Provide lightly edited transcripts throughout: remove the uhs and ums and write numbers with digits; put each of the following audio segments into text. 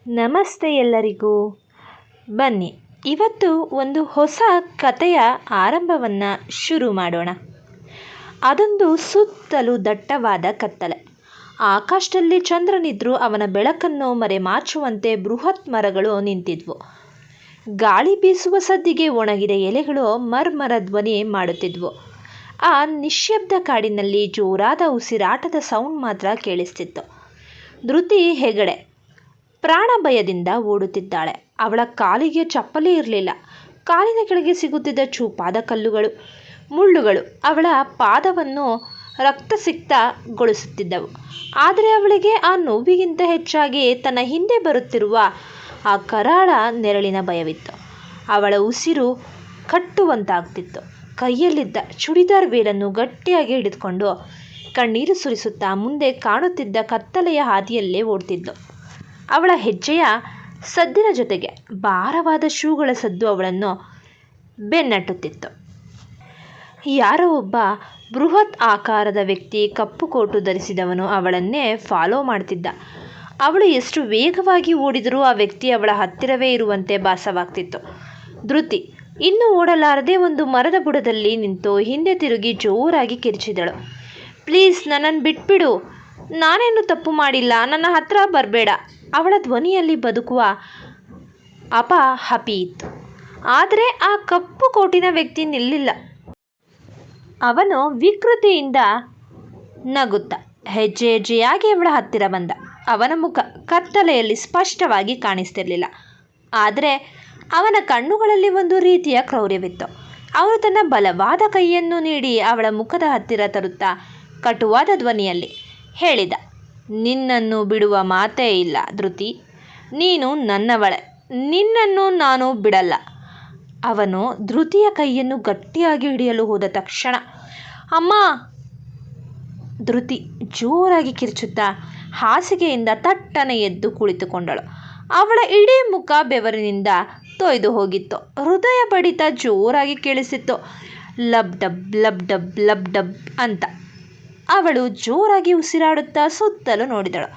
ನಮಸ್ತೆ ಎಲ್ಲರಿಗೂ. ಬನ್ನಿ ಇವತ್ತು ಒಂದು ಹೊಸ ಕಥೆಯ ಆರಂಭವನ್ನು ಶುರು ಮಾಡೋಣ. ಅದೊಂದು ಸುತ್ತಲೂ ದಟ್ಟವಾದ ಕತ್ತಲೆ. ಆಕಾಶದಲ್ಲಿ ಚಂದ್ರನಿದ್ರೂ ಅವನ ಬೆಳಕನ್ನು ಮರೆಮಾಚುವಂತೆ ಬೃಹತ್ ಮರಗಳು ನಿಂತಿದ್ವು. ಗಾಳಿ ಬೀಸುವ ಸದ್ದಿಗೆ ಒಣಗಿದ ಎಲೆಗಳು ಮರ್ಮರ ಧ್ವನಿ ಮಾಡುತ್ತಿದ್ವು. ಆ ನಿಶ್ಶಬ್ದ ಕಾಡಿನಲ್ಲಿ ಜೋರಾದ ಉಸಿರಾಟದ ಸೌಂಡ್ ಮಾತ್ರ ಕೇಳಿಸ್ತಿತ್ತು. ಧೃತಿ ಹೆಗಡೆ ಪ್ರಾಣ ಭಯದಿಂದ ಓಡುತ್ತಿದ್ದಾಳೆ. ಅವಳ ಕಾಲಿಗೆ ಚಪ್ಪಲಿ ಇರಲಿಲ್ಲ. ಕಾಲಿನ ಕೆಳಗೆ ಸಿಗುತ್ತಿದ್ದ ಚೂಪಾದ ಕಲ್ಲುಗಳು, ಮುಳ್ಳುಗಳು ಅವಳ ಪಾದವನ್ನು ರಕ್ತಸಿಕ್ತಗೊಳಿಸುತ್ತಿದ್ದವು. ಆದರೆ ಅವಳಿಗೆ ಆ ನೋವಿಗಿಂತ ಹೆಚ್ಚಾಗಿ ತನ್ನ ಹಿಂದೆ ಬರುತ್ತಿರುವ ಆ ಕರಾಳ ನೆರಳಿನ ಭಯವಿತ್ತು. ಅವಳ ಉಸಿರು ಕಟ್ಟುವಂತಾಗ್ತಿತ್ತು. ಕೈಯಲ್ಲಿದ್ದ ಚೂಡಿದಾರ್ ವೇಲನ್ನು ಗಟ್ಟಿಯಾಗಿ ಹಿಡಿದುಕೊಂಡು ಕಣ್ಣೀರು ಸುರಿಸುತ್ತಾ ಮುಂದೆ ಕಾಣುತ್ತಿದ್ದ ಕತ್ತಲೆಯ ಹಾದಿಯಲ್ಲೇ ಓಡ್ತಿದ್ಲು. ಅವಳ ಹೆಜ್ಜೆಯ ಸದ್ದಿನ ಜೊತೆಗೆ ಭಾರವಾದ ಶೂಗಳ ಸದ್ದು ಅವಳನ್ನು ಬೆನ್ನಟ್ಟುತ್ತಿತ್ತು. ಯಾರೋ ಒಬ್ಬ ಬೃಹತ್ ಆಕಾರದ ವ್ಯಕ್ತಿ, ಕಪ್ಪು ಕೋಟು ಧರಿಸಿದವನು ಅವಳನ್ನೇ ಫಾಲೋ ಮಾಡ್ತಿದ್ದ. ಅವಳು ಎಷ್ಟು ವೇಗವಾಗಿ ಓಡಿದರೂ ಆ ವ್ಯಕ್ತಿ ಅವಳ ಹತ್ತಿರವೇ ಇರುವಂತೆ ಭಾಸವಾಗ್ತಿತ್ತು. ಧೃತಿ ಇನ್ನೂ ಓಡಲಾರದೆ ಒಂದು ಮರದ ಬುಡದಲ್ಲಿ ನಿಂತು ಹಿಂದೆ ತಿರುಗಿ ಜೋರಾಗಿ ಕಿರಿಚಿದಳು. ಪ್ಲೀಸ್, ನನ್ನನ್ನು ಬಿಟ್ಬಿಡು, ನಾನೇನು ತಪ್ಪು ಮಾಡಿಲ್ಲ, ನನ್ನ ಹತ್ರ ಬರಬೇಡ. ಅವಳ ಧ್ವನಿಯಲ್ಲಿ ಬದುಕುವ ಅಪಹಪಿ ಇತ್ತು. ಆದರೆ ಆ ಕಪ್ಪು ಕೋಟಿನ ವ್ಯಕ್ತಿ ನಿಲ್ಲಿಲ್ಲ. ಅವನು ವಿಕೃತಿಯಿಂದ ನಗುತ್ತಾ ಹೆಜ್ಜೆ ಹೆಜ್ಜೆಯಾಗಿ ಅವಳ ಹತ್ತಿರ ಬಂದ. ಅವನ ಮುಖ ಕತ್ತಲೆಯಲ್ಲಿ ಸ್ಪಷ್ಟವಾಗಿ ಕಾಣಿಸ್ತಿರಲಿಲ್ಲ. ಆದರೆ ಅವನ ಕಣ್ಣುಗಳಲ್ಲಿ ಒಂದು ರೀತಿಯ ಕ್ರೌರ್ಯವಿತ್ತು. ಅವನು ತನ್ನ ಬಲವಾದ ಕೈಯನ್ನು ನೀಡಿ ಅವಳ ಮುಖದ ಹತ್ತಿರ ತರುತ್ತಾ ಕಟುವಾದ ಧ್ವನಿಯಲ್ಲಿ ಹೇಳಿದ, ನಿನ್ನನ್ನು ಬಿಡುವ ಮಾತೇ ಇಲ್ಲ ಧೃತಿ, ನೀನು ನನ್ನವಳೆ, ನಿನ್ನನ್ನು ನಾನು ಬಿಡಲ್ಲ. ಅವನು ಧೃತಿಯ ಕೈಯನ್ನು ಗಟ್ಟಿಯಾಗಿ ಹಿಡಿಯಲು ಹೋದ ತಕ್ಷಣ, ಅಮ್ಮ! ಧೃತಿ ಜೋರಾಗಿ ಕಿರುಚುತ್ತಾ ಹಾಸಿಗೆಯಿಂದ ತಟ್ಟನೆ ಎದ್ದು ಕುಳಿತುಕೊಂಡಳು. ಅವಳ ಇಡೀ ಮುಖ ಬೆವರಿನಿಂದ ತೊಯ್ದು ಹೋಗಿತ್ತು. ಹೃದಯ ಬಡಿತ ಜೋರಾಗಿ ಕೇಳಿಸಿತ್ತು. ಲಬ್ ಡಬ್ ಲಬ್ ಡಬ್ ಲಬ್ ಡಬ್ ಅಂತ. ಅವಳು ಜೋರಾಗಿ ಉಸಿರಾಡುತ್ತಾ ಸುತ್ತಲೂ ನೋಡಿದಳು.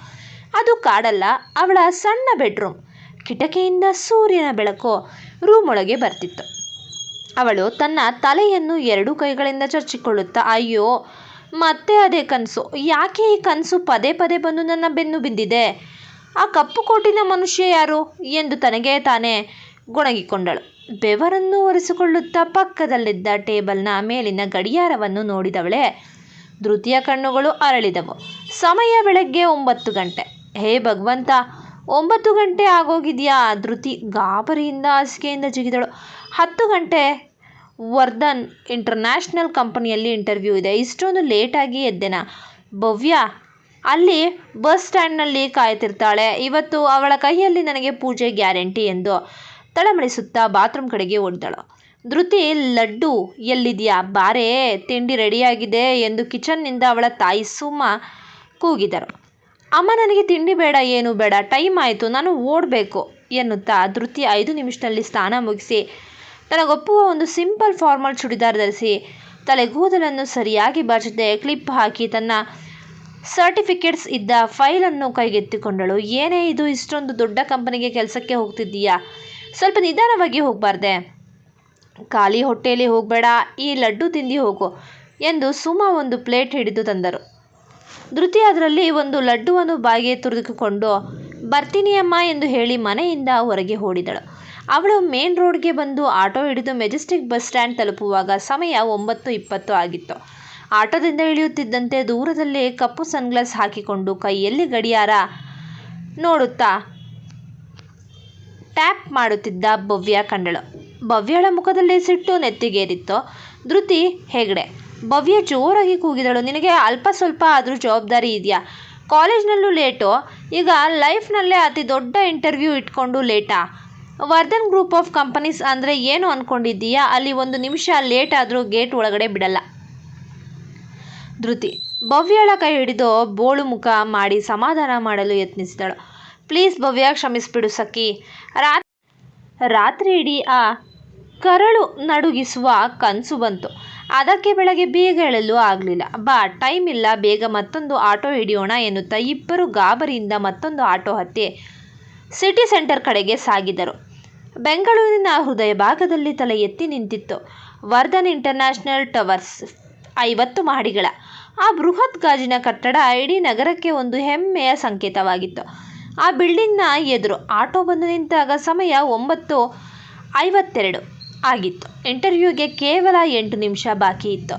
ಅದು ಕಾಡಲ್ಲ, ಅವಳ ಸಣ್ಣ ಬೆಡ್ರೂಮ್. ಕಿಟಕಿಯಿಂದ ಸೂರ್ಯನ ಬೆಳಕು ರೂಮ್ ಒಳಗೆ ಬರ್ತಿತ್ತು. ಅವಳು ತನ್ನ ತಲೆಯನ್ನು ಎರಡೂ ಕೈಗಳಿಂದ ಚಚ್ಚಿಕೊಳ್ಳುತ್ತಾ, ಅಯ್ಯೋ, ಮತ್ತೆ ಅದೇ ಕನಸು. ಯಾಕೆ ಈ ಕನಸು ಪದೇ ಪದೇ ಬಂದು ನನ್ನ ಬೆನ್ನು ಬಿದ್ದಿದೆ? ಆ ಕಪ್ಪು ಕೋಟಿನ ಮನುಷ್ಯ ಯಾರು ಎಂದು ತನಗೇ ತಾನೇ ಗೊಣಗಿಕೊಂಡಳು. ಬೆವರನ್ನು ಒರೆಸಿಕೊಳ್ಳುತ್ತಾ ಪಕ್ಕದಲ್ಲಿದ್ದ ಟೇಬಲ್ನ ಮೇಲಿನ ಗಡಿಯಾರವನ್ನು ನೋಡಿದವಳೆ. ಧೃತಿಯ ಕಣ್ಣುಗಳು ಅರಳಿದವು. ಸಮಯ ಬೆಳಗ್ಗೆ 9 ಗಂಟೆ. ಹೇ ಭಗವಂತ, 9 ಗಂಟೆ ಆಗೋಗಿದೆಯಾ? ಧೃತಿ ಗಾಬರಿಯಿಂದ ಹಾಸಿಗೆಯಿಂದ ಜಿಗಿದಳು. 10 ಗಂಟೆ. ವರ್ಧನ್ ಇಂಟರ್ನ್ಯಾಷನಲ್ ಕಂಪನಿಯಲ್ಲಿ ಇಂಟರ್ವ್ಯೂ ಇದೆ. ಇಷ್ಟೊಂದು ಲೇಟಾಗಿ ಎದ್ದೆನಾ? ಭವ್ಯ ಅಲ್ಲಿ ಬಸ್ ಸ್ಟ್ಯಾಂಡ್ನಲ್ಲಿ ಕಾಯ್ತಿರ್ತಾಳೆ. ಇವತ್ತು ಅವಳ ಕೈಯಲ್ಲಿ ನನಗೆ ಪೂಜೆ ಗ್ಯಾರಂಟಿ ಎಂದು ತಳಮಳಿಸುತ್ತಾ ಬಾತ್ರೂಮ್ ಕಡೆಗೆ ಓಡಿದಳು. ಧೃತಿ, ಲಡ್ಡು ಎಲ್ಲಿದೆಯಾ? ಬಾರೇ, ತಿಂಡಿ ರೆಡಿಯಾಗಿದೆ ಎಂದು ಕಿಚನ್ನಿಂದ ಅವಳ ತಾಯಿ ಸುಮಾ ಕೂಗಿದರು. ಅಮ್ಮ, ನನಗೆ ತಿಂಡಿ ಬೇಡ, ಏನೂ ಬೇಡ, ಟೈಮ್ ಆಯಿತು, ನಾನು ಓಡಬೇಕು ಎನ್ನುತ್ತಾ ಧೃತಿ 5 ನಿಮಿಷದಲ್ಲಿ ಸ್ನಾನ ಮುಗಿಸಿ ತನಗೊಪ್ಪುವ ಒಂದು ಸಿಂಪಲ್ ಫಾರ್ಮಲ್ ಚೂಡಿದಾರ್ ಧರಿಸಿ ತಲೆಗೂದಲನ್ನು ಸರಿಯಾಗಿ ಬಾಚದೆ ಕ್ಲಿಪ್ ಹಾಕಿ ತನ್ನ ಸರ್ಟಿಫಿಕೇಟ್ಸ್ ಇದ್ದ ಫೈಲನ್ನು ಕೈಗೆತ್ತಿಕೊಂಡಳು. ಏನೇ ಇದು, ಇಷ್ಟೊಂದು ದೊಡ್ಡ ಕಂಪನಿಗೆ ಕೆಲಸಕ್ಕೆ ಹೋಗ್ತಿದ್ದೀಯಾ? ಸ್ವಲ್ಪ ನಿಧಾನವಾಗಿ ಹೋಗಬಾರ್ದೆ? ಖಾಲಿ ಹೊಟ್ಟೆಯಲ್ಲಿ ಹೋಗಬೇಡ, ಈ ಲಡ್ಡು ತಿಂದು ಹೋಗು ಎಂದು ಸುಮಾ ಒಂದು ಪ್ಲೇಟ್ ಹಿಡಿದು ತಂದರು. ಧೃತಿ ಅದರಲ್ಲಿ ಒಂದು ಲಡ್ಡುವನ್ನು ಬಾಯಿಗೆ ತುರಿದುಕೊಂಡು ಬರ್ತೀನಿ ಅಮ್ಮ ಎಂದು ಹೇಳಿ ಮನೆಯಿಂದ ಹೊರಗೆ ಓಡಿದಳು. ಅವಳು ಮೇನ್ ರೋಡ್ಗೆ ಬಂದು ಆಟೋ ಹಿಡಿದು ಮೆಜೆಸ್ಟಿಕ್ ಬಸ್ ಸ್ಟ್ಯಾಂಡ್ ತಲುಪುವಾಗ ಸಮಯ 9:20 ಆಗಿತ್ತು. ಆಟೋದಿಂದ ಇಳಿಯುತ್ತಿದ್ದಂತೆ ದೂರದಲ್ಲಿ ಕಪ್ಪು ಸನ್ಗ್ಲಾಸ್ ಹಾಕಿಕೊಂಡು ಕೈಯಲ್ಲಿ ಗಡಿಯಾರ ನೋಡುತ್ತಾ ಟ್ಯಾಪ್ ಮಾಡುತ್ತಿದ್ದ ಭವ್ಯ ಕಂಡಳು. ಭವ್ಯಳ ಮುಖದಲ್ಲಿ ಸಿಟ್ಟು ನೆತ್ತಿಗೇರಿತ್ತು. ಧೃತಿ ಹೆಗಡೆ. ಭವ್ಯ ಜೋರಾಗಿ ಕೂಗಿದಳು, ನಿನಗೆ ಅಲ್ಪ ಸ್ವಲ್ಪ ಆದರೂ ಜವಾಬ್ದಾರಿ ಇದೆಯಾ? ಕಾಲೇಜ್ನಲ್ಲೂ ಲೇಟು, ಈಗ ಲೈಫ್ನಲ್ಲೇ ಅತಿ ದೊಡ್ಡ ಇಂಟರ್ವ್ಯೂ ಇಟ್ಕೊಂಡು ಲೇಟಾ? ವರ್ಧನ್ ಗ್ರೂಪ್ ಆಫ್ ಕಂಪನೀಸ್ ಅಂದರೆ ಏನು ಅಂದ್ಕೊಂಡಿದ್ದೀಯಾ? ಅಲ್ಲಿ 1 ನಿಮಿಷ ಲೇಟ್ ಆದರೂ ಗೇಟ್ ಒಳಗಡೆ ಬಿಡಲ್ಲ. ಧೃತಿ ಭವ್ಯಳ ಕೈ ಹಿಡಿದು ಬೋಳು ಮುಖ ಮಾಡಿ ಸಮಾಧಾನ ಮಾಡಲು ಯತ್ನಿಸಿದಳು. ಪ್ಲೀಸ್ ಭವ್ಯ, ಕ್ಷಮಿಸಿಬಿಡು ಸಖಿ. ರಾತ್ರಿ ಇಡೀ ಆ ಕರಳು ನಡುಗಿಸುವ ಕನಸು ಬಂತು. ಅದಕ್ಕೆ ಬೆಳಗ್ಗೆ ಬೇಗ ಏಳಲು ಆಗಲಿಲ್ಲ. ಬಾ, ಟೈಮ್ ಇಲ್ಲ, ಬೇಗ ಮತ್ತೊಂದು ಆಟೋ ಹಿಡಿಯೋಣ ಎನ್ನುತ್ತಾ ಇಬ್ಬರು ಗಾಬರಿಯಿಂದ ಮತ್ತೊಂದು ಆಟೋ ಹತ್ತಿ ಸಿಟಿ ಸೆಂಟರ್ ಕಡೆಗೆ ಸಾಗಿದರು. ಬೆಂಗಳೂರಿನ ಹೃದಯ ಭಾಗದಲ್ಲಿ ತಲೆ ಎತ್ತಿ ನಿಂತಿತ್ತು ವರ್ಧನ್ ಇಂಟರ್ನ್ಯಾಷನಲ್ ಟವರ್ಸ್. 50 ಮಹಡಿಗಳ ಆ ಬೃಹತ್ ಗಾಜಿನ ಕಟ್ಟಡ ಇಡೀ ನಗರಕ್ಕೆ ಒಂದು ಹೆಮ್ಮೆಯ ಸಂಕೇತವಾಗಿತ್ತು. ಆ ಬಿಲ್ಡಿಂಗ್ನ ಎದುರು ಆಟೋ ಬಂದು ನಿಂತಾಗ ಸಮಯ 9:52 ಆಗಿತ್ತು. ಇಂಟರ್ವ್ಯೂಗೆ ಕೇವಲ 8 ನಿಮಿಷ ಬಾಕಿ ಇತ್ತು.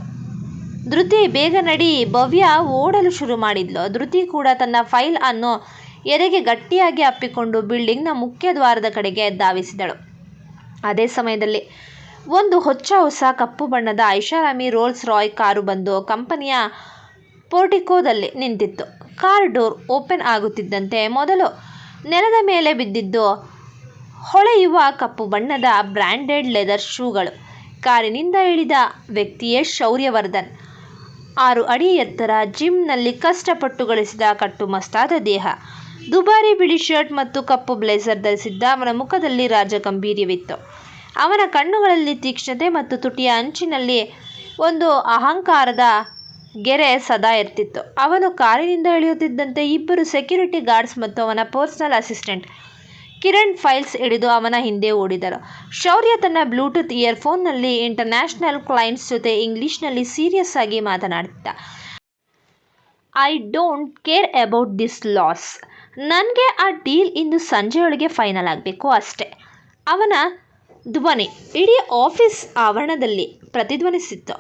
ಧೃತಿ, ಬೇಗ ನಡಿ. ಭವ್ಯ ಓಡಲು ಶುರು ಮಾಡಿದ್ಲು. ಧೃತಿ ಕೂಡ ತನ್ನ ಫೈಲ್ ಅನ್ನು ಎದೆಗೆ ಗಟ್ಟಿಯಾಗಿ ಅಪ್ಪಿಕೊಂಡು ಬಿಲ್ಡಿಂಗ್ನ ಮುಖ್ಯ ದ್ವಾರದ ಕಡೆಗೆ ಧಾವಿಸಿದಳು. ಅದೇ ಸಮಯದಲ್ಲಿ ಒಂದು ಹೊಸ ಕಪ್ಪು ಬಣ್ಣದ ಐಷಾರಾಮಿ ರೋಲ್ಸ್ ರಾಯ್ ಕಾರು ಬಂದು ಕಂಪನಿಯ ಪೋರ್ಟಿಕೋದಲ್ಲಿ ನಿಂತಿತ್ತು. ಕಾರ್ ಡೋರ್ ಓಪನ್ ಆಗುತ್ತಿದ್ದಂತೆ ಮೊದಲು ನೆಲದ ಮೇಲೆ ಬಿದ್ದಿದ್ದು ಹೊಳೆಯುವ ಕಪ್ಪು ಬಣ್ಣದ ಬ್ರ್ಯಾಂಡೆಡ್ ಲೆದರ್ ಶೂಗಳು. ಕಾರಿನಿಂದ ಇಳಿದ ವ್ಯಕ್ತಿಯೇ ಶೌರ್ಯವರ್ಧನ್. 6 ಅಡಿ ಎತ್ತರ, ಜಿಮ್ನಲ್ಲಿ ಕಷ್ಟಪಟ್ಟು ಗಳಿಸಿದ ಕಟ್ಟುಮಸ್ತಾದ ದೇಹ, ದುಬಾರಿ ಬಿಳಿ ಶರ್ಟ್ ಮತ್ತು ಕಪ್ಪು ಬ್ಲೇಸರ್ ಧರಿಸಿದ್ದ ಅವನ ಮುಖದಲ್ಲಿ ರಾಜಗಂಭೀರ್ಯವಿತ್ತು. ಅವನ ಕಣ್ಣುಗಳಲ್ಲಿ ತೀಕ್ಷ್ಣತೆ ಮತ್ತು ತುಟಿಯ ಅಂಚಿನಲ್ಲಿ ಒಂದು ಅಹಂಕಾರದ ಗೆರೆ ಸದಾ ಇರ್ತಿತ್ತು. ಅವನು ಕಾರಿನಿಂದ ಇಳಿಯುತ್ತಿದ್ದಂತೆ 2 ಸೆಕ್ಯೂರಿಟಿ ಗಾರ್ಡ್ಸ್ ಮತ್ತು ಅವನ ಪರ್ಸನಲ್ ಅಸಿಸ್ಟೆಂಟ್ ಕಿರಣ್ ಫೈಲ್ಸ್ ಹಿಡಿದು ಅವನ ಹಿಂದೆ ಓಡಿದರು. ಶೌರ್ಯ ತನ್ನ ಬ್ಲೂಟೂತ್ ಇಯರ್ಫೋನ್ನಲ್ಲಿ ಇಂಟರ್ನ್ಯಾಷನಲ್ ಕ್ಲೈಂಟ್ಸ್ ಜೊತೆ ಇಂಗ್ಲಿಷ್ನಲ್ಲಿ ಸೀರಿಯಸ್ ಆಗಿ ಮಾತನಾಡ್ತಿದ್ದ. I don't care about this loss. ನನಗೆ ಆ ಡೀಲ್ ಇಂದು ಸಂಜೆಯೊಳಗೆ ಫೈನಲ್ ಆಗಬೇಕು ಅಷ್ಟೆ. ಅವನ ಧ್ವನಿ ಇಡೀ ಆಫೀಸ್ ಆವರಣದಲ್ಲಿ ಪ್ರತಿಧ್ವನಿಸಿತ್ತು.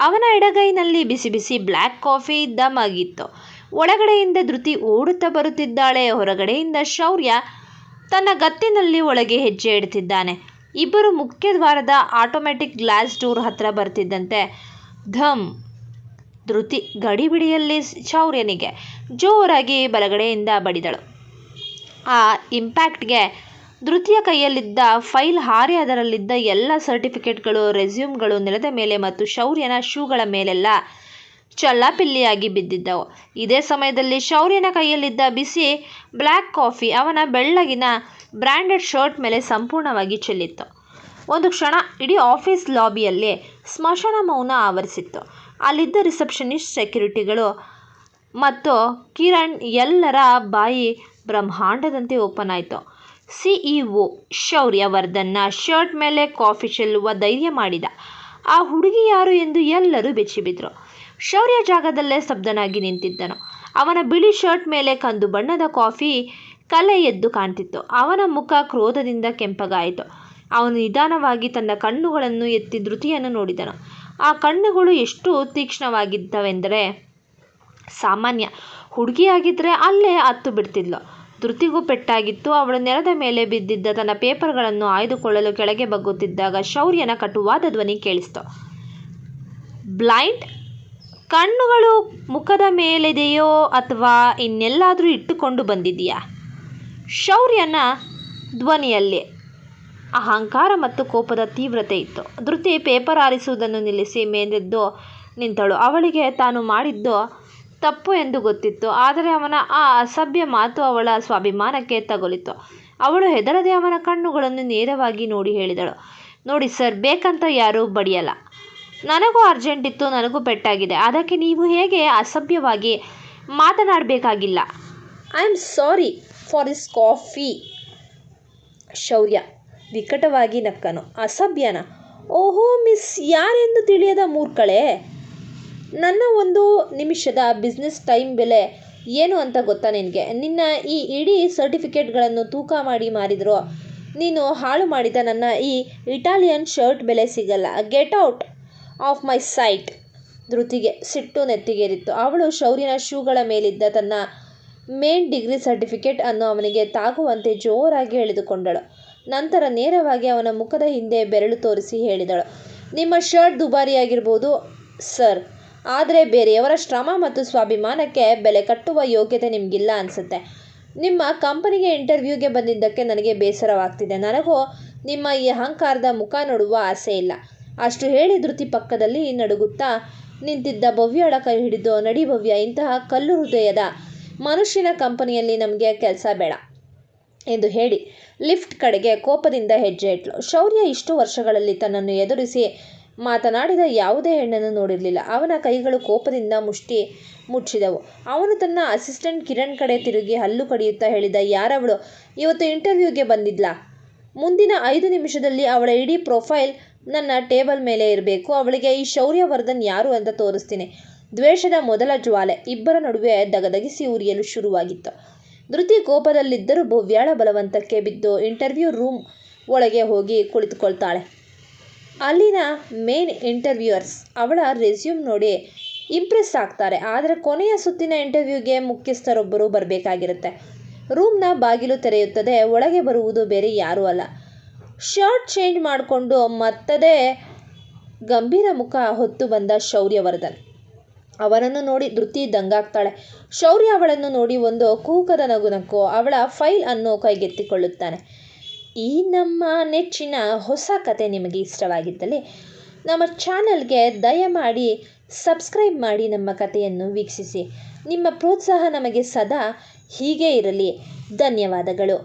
ಅವನ ಎಡಗೈನಲ್ಲಿ ಬಿಸಿ ಬಿಸಿ ಬ್ಲ್ಯಾಕ್ ಕಾಫಿ ದಮ್ ಆಗಿತ್ತು. ಒಳಗಡೆಯಿಂದ ಧೃತಿ ಓಡುತ್ತಾ ಬರುತ್ತಿದ್ದಾಳೆ. ಹೊರಗಡೆಯಿಂದ ಶೌರ್ಯ ತನ್ನ ಗತ್ತಿನಲ್ಲಿ ಒಳಗೆ ಹೆಜ್ಜೆ ಇಡ್ತಿದ್ದಾನೆ. ಇಬ್ಬರು ಮುಖ್ಯ ದ್ವಾರದ ಆಟೋಮ್ಯಾಟಿಕ್ ಗ್ಲಾಸ್ ಡೋರ್ ಹತ್ರ ಬರ್ತಿದ್ದಂತೆ ಧಮ್. ಧೃತಿ ಗಡಿಬಿಡಿಯಲ್ಲಿ ಶೌರ್ಯನಿಗೆ ಜೋರಾಗಿ ಬಲಗಡೆಯಿಂದ ಬಡಿದಳು. ಆ ಇಂಪ್ಯಾಕ್ಟ್ಗೆ ಧೃತಿಯ ಕೈಯಲ್ಲಿದ್ದ ಫೈಲ್ ಹಾರಿ ಅದರಲ್ಲಿದ್ದ ಎಲ್ಲ ಸರ್ಟಿಫಿಕೇಟ್ಗಳು, ರೆಸ್ಯೂಮ್ಗಳು ನೆಲದ ಮೇಲೆ ಮತ್ತು ಶೌರ್ಯನ ಶೂಗಳ ಮೇಲೆಲ್ಲ ಚಲ್ಲಾಪಿಲ್ಲಿಯಾಗಿ ಬಿದ್ದಿದ್ದವು. ಇದೇ ಸಮಯದಲ್ಲಿ ಶೌರ್ಯನ ಕೈಯಲ್ಲಿದ್ದ ಬಿಸಿ ಬ್ಲ್ಯಾಕ್ ಕಾಫಿ ಅವನ ಬೆಳ್ಳಗಿನ ಬ್ರ್ಯಾಂಡೆಡ್ ಶರ್ಟ್ ಮೇಲೆ ಸಂಪೂರ್ಣವಾಗಿ ಚೆಲ್ಲಿತ್ತು. ಒಂದು ಕ್ಷಣ ಇಡೀ ಆಫೀಸ್ ಲಾಬಿಯಲ್ಲಿ ಸ್ಮಶಾನ ಮೌನ ಆವರಿಸಿತ್ತು. ಅಲ್ಲಿದ್ದ ರಿಸೆಪ್ಷನಿಸ್ಟ್, ಸೆಕ್ಯೂರಿಟಿಗಳು ಮತ್ತು ಕಿರಣ್ ಎಲ್ಲರ ಬಾಯಿ ಬ್ರಹ್ಮಾಂಡದಂತೆ ಓಪನ್ ಆಯಿತು. ಸಿಇಒ ಶೌರ್ಯವರ್ಧನ್ನ ಶರ್ಟ್ ಮೇಲೆ ಕಾಫಿ ಚೆಲ್ಲುವ ಧೈರ್ಯ ಮಾಡಿದ ಆ ಹುಡುಗಿ ಯಾರು ಎಂದು ಎಲ್ಲರೂ ಬೆಚ್ಚಿಬಿದ್ರು. ಶೌರ್ಯ ಜಾಗದಲ್ಲೇ ಸ್ತಬ್ಧನಾಗಿ ನಿಂತಿದ್ದನು. ಅವನ ಬಿಳಿ ಶರ್ಟ್ ಮೇಲೆ ಕಂದು ಬಣ್ಣದ ಕಾಫಿ ಕಲೆ ಎದ್ದು ಕಾಣ್ತಿತ್ತು. ಅವನ ಮುಖ ಕ್ರೋಧದಿಂದ ಕೆಂಪಗಾಯಿತು. ಅವನು ನಿಧಾನವಾಗಿ ತನ್ನ ಕಣ್ಣುಗಳನ್ನು ಎತ್ತಿ ಧೃತಿಯನ್ನು ನೋಡಿದನು. ಆ ಕಣ್ಣುಗಳು ಎಷ್ಟು ತೀಕ್ಷ್ಣವಾಗಿದ್ದವೆಂದರೆ ಸಾಮಾನ್ಯ ಹುಡುಗಿಯಾಗಿದ್ದರೆ ಅಲ್ಲೇ ಹತ್ತು ಬಿಡ್ತಿದ್ಲು. ಧೃತಿಗೂ ಪೆಟ್ಟಾಗಿತ್ತು. ಅವಳು ನೆಲದ ಮೇಲೆ ಬಿದ್ದಿದ್ದ ತನ್ನ ಪೇಪರ್ಗಳನ್ನು ಆಯ್ದುಕೊಳ್ಳಲು ಕೆಳಗೆ ಬಗ್ಗುತ್ತಿದ್ದಾಗ ಶೌರ್ಯನ ಕಟುವಾದ ಧ್ವನಿ ಕೇಳಿಸ್ತು. ಬ್ಲೈಂಡ್? ಕಣ್ಣುಗಳು ಮುಖದ ಮೇಲಿದೆಯೋ ಅಥವಾ ಇನ್ನೆಲ್ಲಾದರೂ ಇಟ್ಟುಕೊಂಡು ಬಂದಿದೆಯಾ? ಶೌರ್ಯನ ಧ್ವನಿಯಲ್ಲಿ ಅಹಂಕಾರ ಮತ್ತು ಕೋಪದ ತೀವ್ರತೆ ಇತ್ತು. ಧೃತಿ ಪೇಪರ್ ಆರಿಸುವುದನ್ನು ನಿಲ್ಲಿಸಿ ಮೇಲೆದ್ದು ನಿಂತಳು. ಅವಳಿಗೆ ತಾನು ಮಾಡಿದ್ದು ತಪ್ಪು ಎಂದು ಗೊತ್ತಿತ್ತು. ಆದರೆ ಅವನ ಆ ಅಸಭ್ಯ ಮಾತು ಅವಳ ಸ್ವಾಭಿಮಾನಕ್ಕೆ ತಗುಲಿತು. ಅವಳು ಹೆದರದೆ ಅವನ ಕಣ್ಣುಗಳನ್ನು ನೇರವಾಗಿ ನೋಡಿ ಹೇಳಿದಳು, ನೋಡಿ ಸರ್, ಬೇಕಂತ ಯಾರೂ ಬಡಿಯಲ್ಲ. ನನಗೂ ಅರ್ಜೆಂಟ್ ಇತ್ತು, ನನಗೂ ಪೆಟ್ಟಾಗಿದೆ. ಅದಕ್ಕೆ ನೀವು ಹೇಗೆ ಅಸಭ್ಯವಾಗಿ ಮಾತನಾಡಬೇಕಾಗಿಲ್ಲ. I am sorry for this coffee. Shaurya ವಿಕಟವಾಗಿ ನಕ್ಕನು. ಅಸಭ್ಯನ? ಓಹೋ ಮಿಸ್, ಯಾರೆಂದು ತಿಳಿಯದ ಮೂರ್ಖಳೇ. ನನ್ನ 1 ನಿಮಿಷದ ಬಿಸ್ನೆಸ್ ಟೈಮ್ ಬೆಲೆ ಏನು ಅಂತ ಗೊತ್ತಾ ನಿನಗೆ? ನಿನ್ನ ಈ ಇಡೀ ಸರ್ಟಿಫಿಕೇಟ್ಗಳನ್ನು ತೂಕ ಮಾಡಿ ಮಾರಿದ್ರು ನೀನು ಹಾಳು ಮಾಡಿದ ನನ್ನ ಈ ಇಟಾಲಿಯನ್ ಶರ್ಟ್ ಬೆಲೆ ಸಿಗಲ್ಲ. Get out of my sight. ಧೃತಿಗೆ ಸಿಟ್ಟು ನೆತ್ತಿಗೇರಿತ್ತು. ಅವಳು ಶೌರ್ಯನ ಶೂಗಳ ಮೇಲಿದ್ದ ತನ್ನ ಮೇನ್ ಡಿಗ್ರಿ ಸರ್ಟಿಫಿಕೇಟ್ ಅನ್ನು ಅವನಿಗೆ ತಾಗುವಂತೆ ಜೋರಾಗಿ ಎಳೆದುಕೊಂಡಳು. ನಂತರ ನೇರವಾಗಿ ಅವನ ಮುಖದ ಹಿಂದೆ ಬೆರಳು ತೋರಿಸಿ ಹೇಳಿದಳು, ನಿಮ್ಮ ಶರ್ಟ್ ದುಬಾರಿಯಾಗಿರ್ಬೋದು ಸರ್, ಆದರೆ ಬೇರೆಯವರ ಶ್ರಮ ಮತ್ತು ಸ್ವಾಭಿಮಾನಕ್ಕೆ ಬೆಲೆ ಕಟ್ಟುವ ಯೋಗ್ಯತೆ ನಿಮಗಿಲ್ಲ ಅನಿಸುತ್ತೆ. ನಿಮ್ಮ ಕಂಪನಿಗೆ ಇಂಟರ್ವ್ಯೂಗೆ ಬಂದಿದ್ದಕ್ಕೆ ನನಗೆ ಬೇಸರವಾಗ್ತಿದೆ. ನನಗೂ ನಿಮ್ಮ ಈ ಅಹಂಕಾರದ ಮುಖ ನೋಡುವ ಆಸೆ ಇಲ್ಲ. ಅಷ್ಟು ಹೇಳಿ ಧೃತಿ ಪಕ್ಕದಲ್ಲಿ ನಡುಗುತ್ತಾ ನಿಂತಿದ್ದ ಭವ್ಯಳ ಕೈ ಹಿಡಿದು, ನಡಿ ಭವ್ಯ, ಇಂತಹ ಕಲ್ಲು ಹೃದಯದ ಮನುಷ್ಯನ ಕಂಪನಿಯಲ್ಲಿ ನಮಗೆ ಕೆಲಸ ಬೇಡ ಎಂದು ಹೇಳಿ ಲಿಫ್ಟ್ ಕಡೆಗೆ ಕೋಪದಿಂದ ಹೆಜ್ಜೆ ಇಟ್ಲು. ಶೌರ್ಯ ಇಷ್ಟು ವರ್ಷಗಳಲ್ಲಿ ತನ್ನನ್ನು ಎದುರಿಸಿ ಮಾತನಾಡಿದ ಯಾವುದೇ ಹೆಣ್ಣನ್ನು ನೋಡಿರಲಿಲ್ಲ. ಅವನ ಕೈಗಳು ಕೋಪದಿಂದ ಮುಷ್ಟಿ ಮುಚ್ಚಿದವು. ಅವನು ತನ್ನ ಅಸಿಸ್ಟೆಂಟ್ ಕಿರಣ್ ಕಡೆ ತಿರುಗಿ ಹಲ್ಲು ಕಡಿಯುತ್ತಾ ಹೇಳಿದ, ಯಾರವಳು? ಇವತ್ತು ಇಂಟರ್ವ್ಯೂಗೆ ಬಂದಿದ್ಲಾ? ಮುಂದಿನ 5 ನಿಮಿಷದಲ್ಲಿ ಅವಳ ಇಡೀ ಪ್ರೊಫೈಲ್ ನನ್ನ ಟೇಬಲ್ ಮೇಲೆ ಇರಬೇಕು. ಅವಳಿಗೆ ಈ ಶೌರ್ಯವರ್ಧನ್ ಯಾರು ಅಂತ ತೋರಿಸ್ತೀನಿ. ದ್ವೇಷದ ಮೊದಲ ಜ್ವಾಲೆ ಇಬ್ಬರ ನಡುವೆ ದಗದಗಿಸಿ ಉರಿಯಲು ಶುರುವಾಗಿತ್ತು. ಧೃತಿ ಕೋಪದಲ್ಲಿದ್ದರೂ ಭವ್ಯಾಳ ಬಲವಂತಕ್ಕೆ ಬಿದ್ದು ಇಂಟರ್ವ್ಯೂ ರೂಮ್ ಒಳಗೆ ಹೋಗಿ ಕುಳಿತುಕೊಳ್ತಾಳೆ. ಅಲ್ಲಿನ ಮೇನ್ ಇಂಟರ್ವ್ಯೂಯರ್ಸ್ ಅವಳ ರೆಸ್ಯೂಮ್ ನೋಡಿ ಇಂಪ್ರೆಸ್ ಆಗ್ತಾರೆ. ಆದರೆ ಕೊನೆಯ ಸುತ್ತಿನ ಇಂಟರ್ವ್ಯೂಗೆ ಮುಖ್ಯಸ್ಥರೊಬ್ಬರು ಬರಬೇಕಾಗಿರುತ್ತೆ. ರೂಮ್ನ ಬಾಗಿಲು ತೆರೆಯುತ್ತದೆ. ಒಳಗೆ ಬರುವುದು ಬೇರೆ ಯಾರೂ ಅಲ್ಲ, ಶರ್ಟ್ ಚೇಂಜ್ ಮಾಡಿಕೊಂಡು ಮತ್ತದೇ ಗಂಭೀರ ಮುಖ ಹೊತ್ತು ಬಂದ ಶೌರ್ಯವರ್ಧನ್. ಅವನನ್ನು ನೋಡಿ ಧೃತಿ ದಂಗಾಗ್ತಾಳೆ. ಶೌರ್ಯ ಅವಳನ್ನು ನೋಡಿ ಒಂದು ಕೂಕದ ನಗು ಅವಳ ಫೈಲ್ ಅನ್ನು ಕೈಗೆತ್ತಿಕೊಳ್ಳುತ್ತಾನೆ. ಈ ನಮ್ಮ ನೆಚ್ಚಿನ ಹೊಸ ಕತೆ ನಿಮಗೆ ಇಷ್ಟವಾಗಿದ್ದಲ್ಲಿ ನಮ್ಮ ಚಾನಲ್ಗೆ ದಯಮಾಡಿ ಸಬ್ಸ್ಕ್ರೈಬ್ ಮಾಡಿ ನಮ್ಮ ಕಥೆಯನ್ನು ವೀಕ್ಷಿಸಿ. ನಿಮ್ಮ ಪ್ರೋತ್ಸಾಹ ನಮಗೆ ಸದಾ ಹೀಗೇ ಇರಲಿ. ಧನ್ಯವಾದಗಳು.